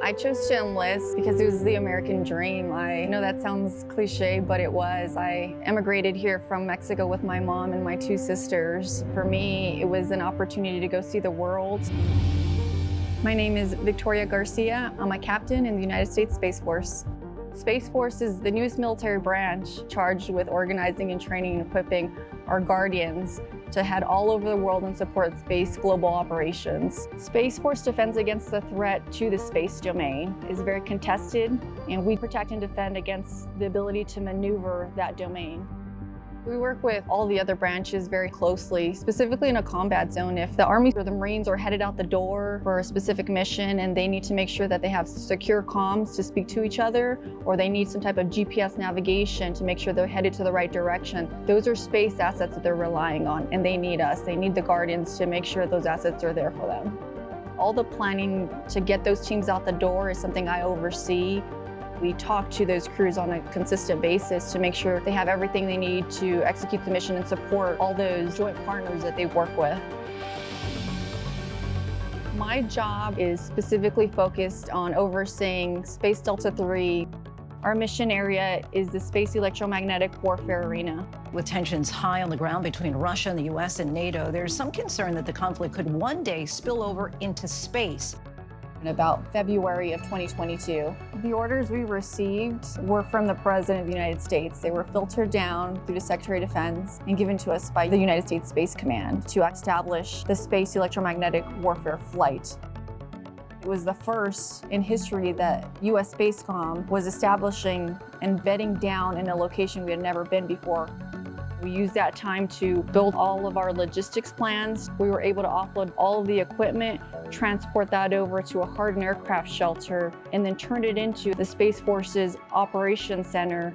I chose to enlist because it was the American dream. I know that sounds cliche, but it was. I emigrated here from Mexico with my mom and my two sisters. For me, it was an opportunity to go see the world. My name is Victoria Garcia. I'm a captain in the United States Space Force. Space Force is the newest military branch charged with organizing and training and equipping our Guardians to head all over the world and support space global operations. Space Force defends against the threat to the space domain. It is very contested, and we protect and defend against the ability to maneuver that domain. We work with all the other branches very closely, specifically in a combat zone. If the Army or the Marines are headed out the door for a specific mission and they need to make sure that they have secure comms to speak to each other, or they need some type of GPS navigation to make sure they're headed to the right direction, those are space assets that they're relying on, and they need us. They need the Guardians to make sure those assets are there for them. All the planning to get those teams out the door is something I oversee. We talk to those crews on a consistent basis to make sure they have everything they need to execute the mission and support all those joint partners that they work with. My job is specifically focused on overseeing Space Delta III. Our mission area is the space electromagnetic warfare arena. With tensions high on the ground between Russia and the U.S. and NATO, there's some concern that the conflict could one day spill over into space. In about February of 2022. The orders we received were from the President of the United States. They were filtered down through the Secretary of Defense and given to us by the United States Space Command to establish the Space Electromagnetic Warfare Flight. It was the first in history that U.S. Spacecom was establishing and bedding down in a location we had never been before. We used that time to build all of our logistics plans. We were able to offload all of the equipment, transport that over to a hardened aircraft shelter, and then turn it into the Space Force's Operations Center.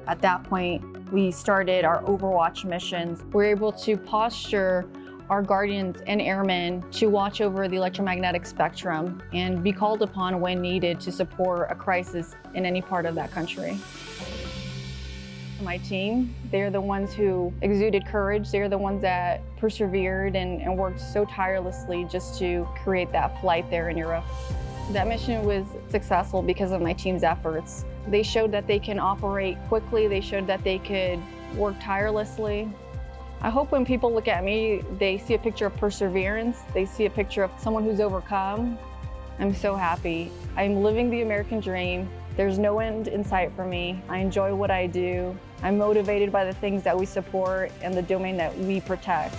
At that point, we started our Overwatch missions. We were able to posture our Guardians and airmen to watch over the electromagnetic spectrum and be called upon when needed to support a crisis in any part of that country. My team, they're the ones who exuded courage. They're the ones that persevered and worked so tirelessly just to create that flight there in Europe. That mission was successful because of my team's efforts. They showed that they can operate quickly. They showed that they could work tirelessly. I hope when people look at me, they see a picture of perseverance. They see a picture of someone who's overcome. I'm so happy. I'm living the American dream. There's no end in sight for me. I enjoy what I do. I'm motivated by the things that we support and the domain that we protect.